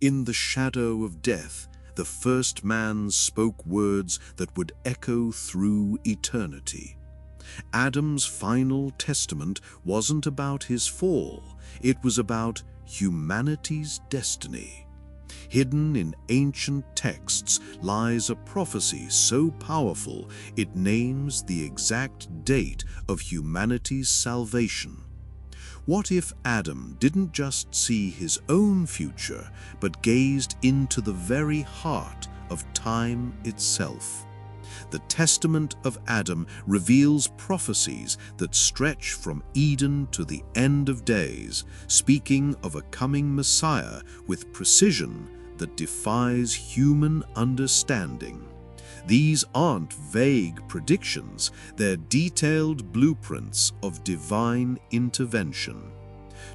In the shadow of death, the first man spoke words that would echo through eternity. Adam's final testament wasn't about his fall, it was about humanity's destiny. Hidden in ancient texts lies a prophecy so powerful it names the exact date of humanity's salvation. What if Adam didn't just see his own future, but gazed into the very heart of time itself? The Testament of Adam reveals prophecies that stretch from Eden to the end of days, speaking of a coming Messiah with precision that defies human understanding. These aren't vague predictions, they're detailed blueprints of divine intervention.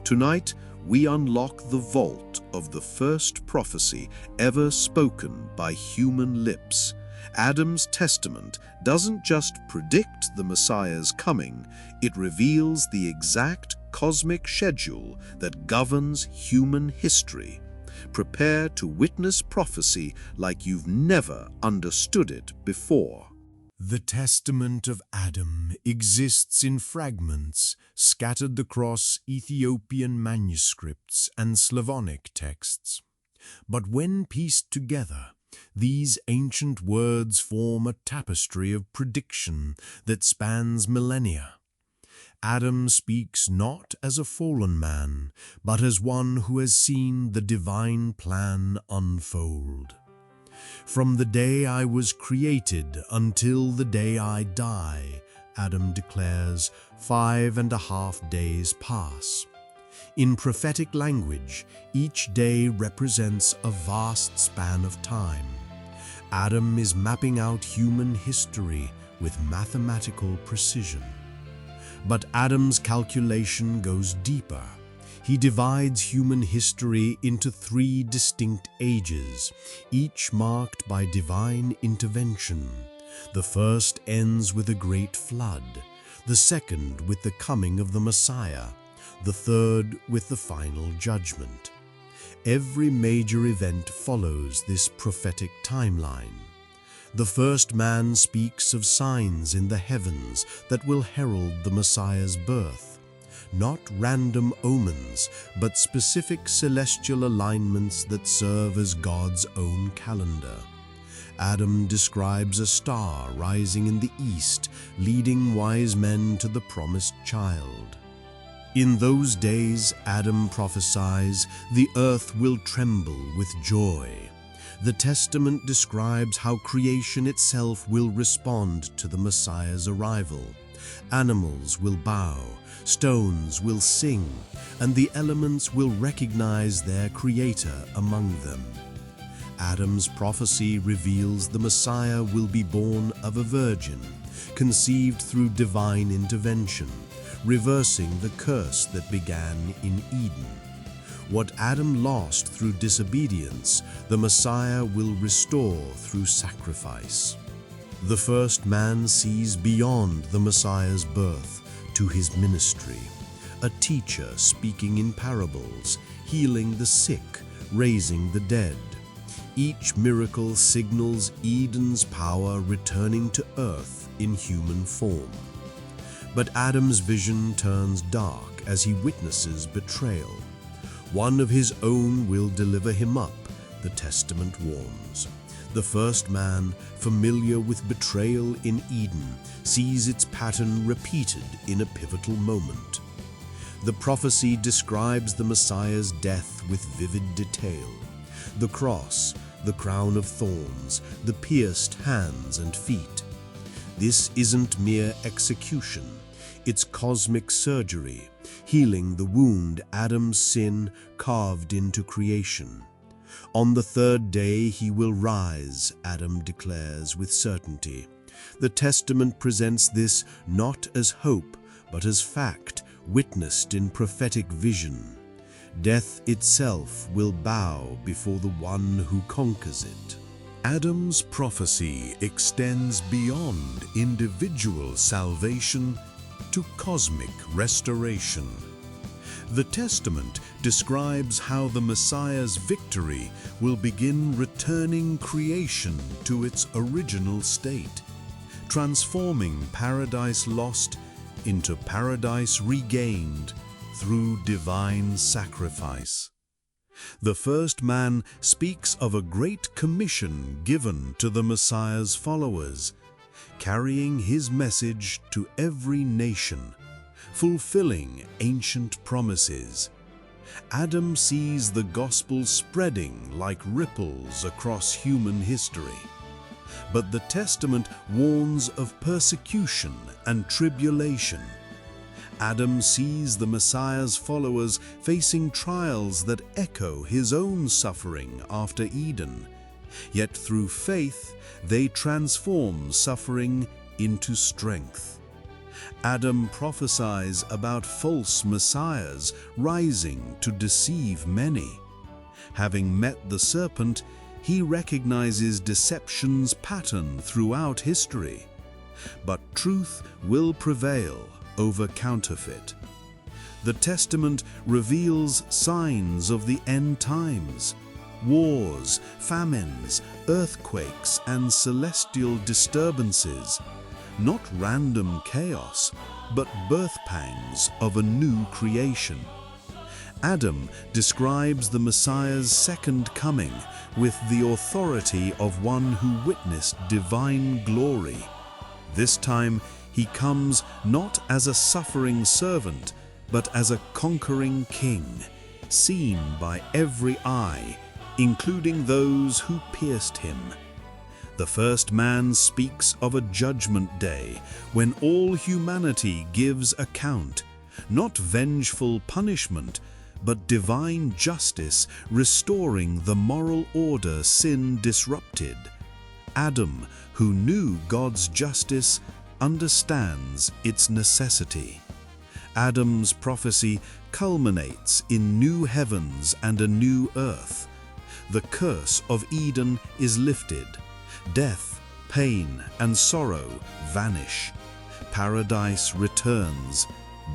Tonight, we unlock the vault of the first prophecy ever spoken by human lips. Adam's testament doesn't just predict the Messiah's coming, it reveals the exact cosmic schedule that governs human history. Prepare to witness prophecy like you've never understood it before. The Testament of Adam exists in fragments scattered across Ethiopian manuscripts and Slavonic texts. But when pieced together, these ancient words form a tapestry of prediction that spans millennia. Adam speaks not as a fallen man, but as one who has seen the divine plan unfold. From the day I was created until the day I die, Adam declares, 5.5 days pass. In prophetic language, each day represents a vast span of time. Adam is mapping out human history with mathematical precision. But Adam's calculation goes deeper. He divides human history into 3 distinct ages, each marked by divine intervention. The first ends with a great flood, the second with the coming of the Messiah, the third with the final judgment. Every major event follows this prophetic timeline. The first man speaks of signs in the heavens that will herald the Messiah's birth. Not random omens, but specific celestial alignments that serve as God's own calendar. Adam describes a star rising in the east, leading wise men to the promised child. In those days, Adam prophesies, the earth will tremble with joy. The Testament describes how creation itself will respond to the Messiah's arrival. Animals will bow, stones will sing, and the elements will recognize their Creator among them. Adam's prophecy reveals the Messiah will be born of a virgin, conceived through divine intervention, reversing the curse that began in Eden. What Adam lost through disobedience, the Messiah will restore through sacrifice. The first man sees beyond the Messiah's birth to his ministry, a teacher speaking in parables, healing the sick, raising the dead. Each miracle signals Eden's power returning to earth in human form. But Adam's vision turns dark as he witnesses betrayal. One of his own will deliver him up, the Testament warns. The first man, familiar with betrayal in Eden, sees its pattern repeated in a pivotal moment. The prophecy describes the Messiah's death with vivid detail. The cross, the crown of thorns, the pierced hands and feet. This isn't mere execution, it's cosmic surgery, healing the wound Adam's sin carved into creation. On the third day he will rise, Adam declares with certainty. The Testament presents this not as hope, but as fact, witnessed in prophetic vision. Death itself will bow before the one who conquers it. Adam's prophecy extends beyond individual salvation to cosmic restoration. The Testament describes how the Messiah's victory will begin returning creation to its original state, transforming paradise lost into paradise regained through divine sacrifice. The first man speaks of a great commission given to the Messiah's followers, carrying his message to every nation, fulfilling ancient promises. Adam sees the gospel spreading like ripples across human history. But the Testament warns of persecution and tribulation. Adam sees the Messiah's followers facing trials that echo his own suffering after Eden. Yet through faith, they transform suffering into strength. Adam prophesies about false messiahs rising to deceive many. Having met the serpent, he recognizes deception's pattern throughout history. But truth will prevail over counterfeit. The Testament reveals signs of the end times: wars, famines, earthquakes, and celestial disturbances. Not random chaos, but birth pangs of a new creation. Adam describes the Messiah's second coming with the authority of one who witnessed divine glory. This time, he comes not as a suffering servant, but as a conquering king, seen by every eye, including those who pierced him. The first man speaks of a judgment day when all humanity gives account, not vengeful punishment, but divine justice restoring the moral order sin disrupted. Adam, who knew God's justice, understands its necessity. Adam's prophecy culminates in new heavens and a new earth. The curse of Eden is lifted. Death, pain, and sorrow vanish. Paradise returns,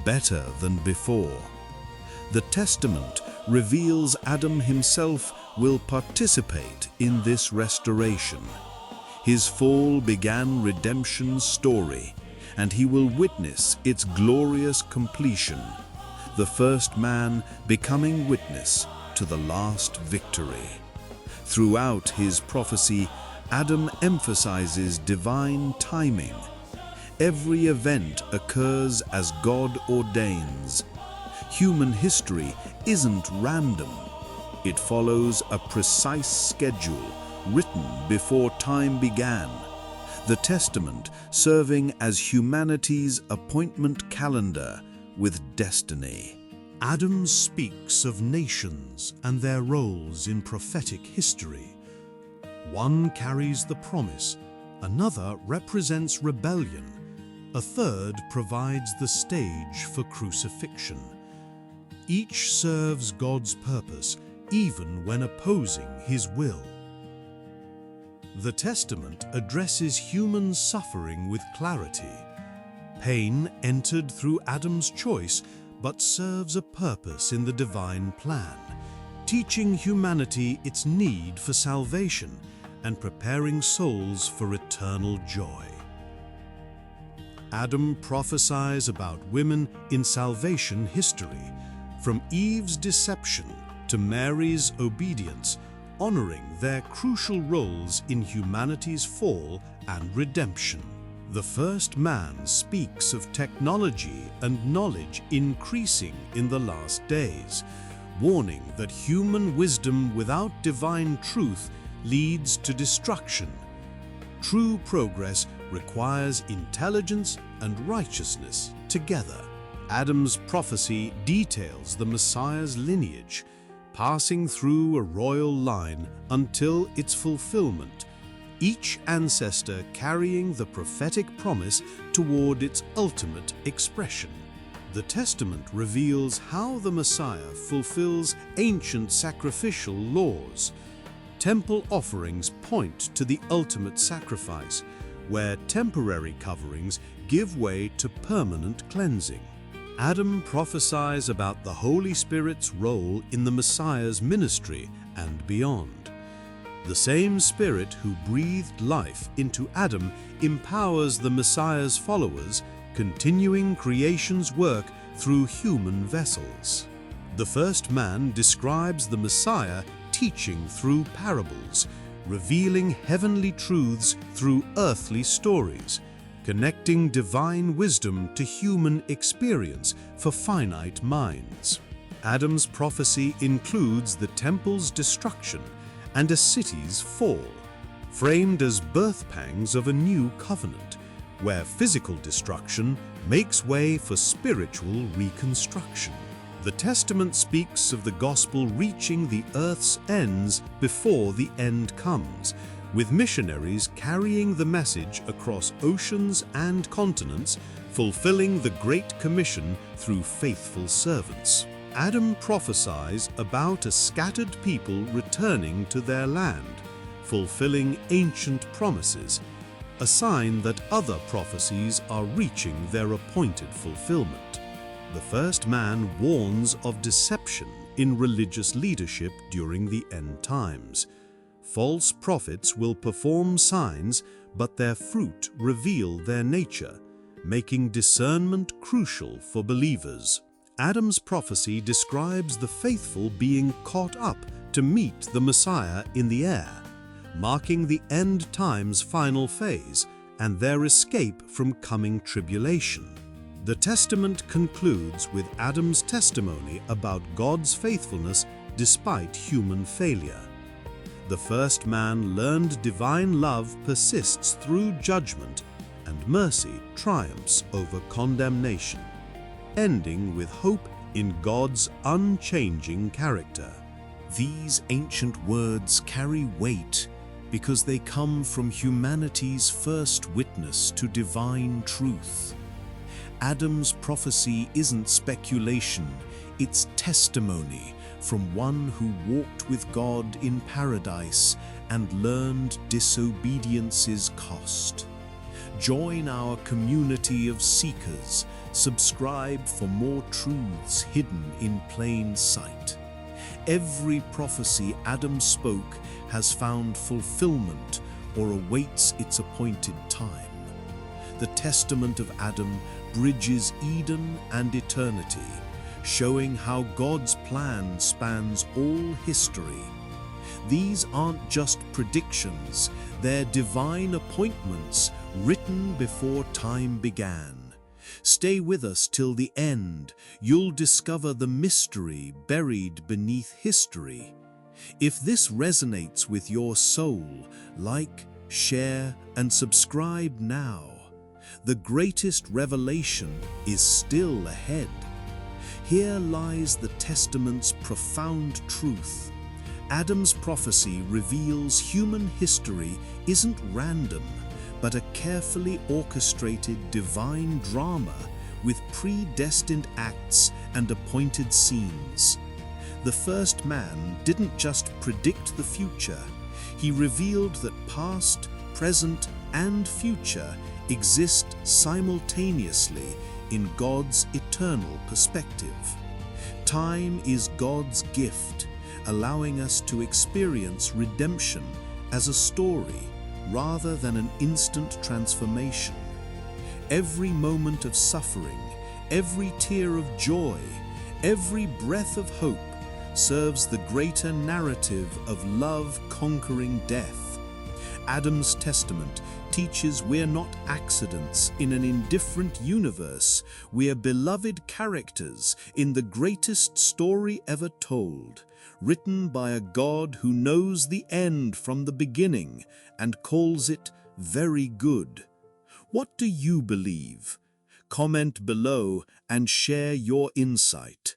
better than before. The Testament reveals Adam himself will participate in this restoration. His fall began redemption's story, and he will witness its glorious completion, the first man becoming witness to the last victory. Throughout his prophecy, Adam emphasizes divine timing. Every event occurs as God ordains. Human history isn't random. It follows a precise schedule written before time began. The Testament serving as humanity's appointment calendar with destiny. Adam speaks of nations and their roles in prophetic history. One carries the promise, another represents rebellion, a third provides the stage for crucifixion. Each serves God's purpose, even when opposing His will. The Testament addresses human suffering with clarity. Pain entered through Adam's choice, but serves a purpose in the divine plan, teaching humanity its need for salvation and preparing souls for eternal joy. Adam prophesies about women in salvation history, from Eve's deception to Mary's obedience, honoring their crucial roles in humanity's fall and redemption. The first man speaks of technology and knowledge increasing in the last days, warning that human wisdom without divine truth leads to destruction. True progress requires intelligence and righteousness together. Adam's prophecy details the Messiah's lineage, passing through a royal line until its fulfillment, each ancestor carrying the prophetic promise toward its ultimate expression. The Testament reveals how the Messiah fulfills ancient sacrificial laws. Temple offerings point to the ultimate sacrifice, where temporary coverings give way to permanent cleansing. Adam prophesies about the Holy Spirit's role in the Messiah's ministry and beyond. The same Spirit who breathed life into Adam empowers the Messiah's followers, continuing creation's work through human vessels. The first man describes the Messiah teaching through parables, revealing heavenly truths through earthly stories, connecting divine wisdom to human experience for finite minds. Adam's prophecy includes the temple's destruction and a city's fall, framed as birth pangs of a new covenant, where physical destruction makes way for spiritual reconstruction. The Testament speaks of the gospel reaching the earth's ends before the end comes, with missionaries carrying the message across oceans and continents, fulfilling the Great Commission through faithful servants. Adam prophesies about a scattered people returning to their land, fulfilling ancient promises, a sign that other prophecies are reaching their appointed fulfillment. The first man warns of deception in religious leadership during the end times. False prophets will perform signs, but their fruit reveal their nature, making discernment crucial for believers. Adam's prophecy describes the faithful being caught up to meet the Messiah in the air, marking the end times' final phase and their escape from coming tribulation. The Testament concludes with Adam's testimony about God's faithfulness despite human failure. The first man learned divine love persists through judgment, and mercy triumphs over condemnation, ending with hope in God's unchanging character. These ancient words carry weight because they come from humanity's first witness to divine truth. Adam's prophecy isn't speculation, it's testimony from one who walked with God in paradise and learned disobedience's cost. Join our community of seekers, subscribe for more truths hidden in plain sight. Every prophecy Adam spoke has found fulfillment or awaits its appointed time. The testament of Adam bridges Eden and eternity, showing how God's plan spans all history. These aren't just predictions, they're divine appointments written before time began. Stay with us till the end. You'll discover the mystery buried beneath history. If this resonates with your soul, like, share, and subscribe now. The greatest revelation is still ahead. Here lies the Testament's profound truth. Adam's prophecy reveals human history isn't random, but a carefully orchestrated divine drama with predestined acts and appointed scenes. The first man didn't just predict the future, he revealed that past, present, and future exist simultaneously in God's eternal perspective. Time is God's gift, allowing us to experience redemption as a story rather than an instant transformation. Every moment of suffering, every tear of joy, every breath of hope serves the greater narrative of love conquering death. Adam's testament teaches we're not accidents in an indifferent universe. We're beloved characters in the greatest story ever told, written by a God who knows the end from the beginning and calls it very good. What do you believe? Comment below and share your insight.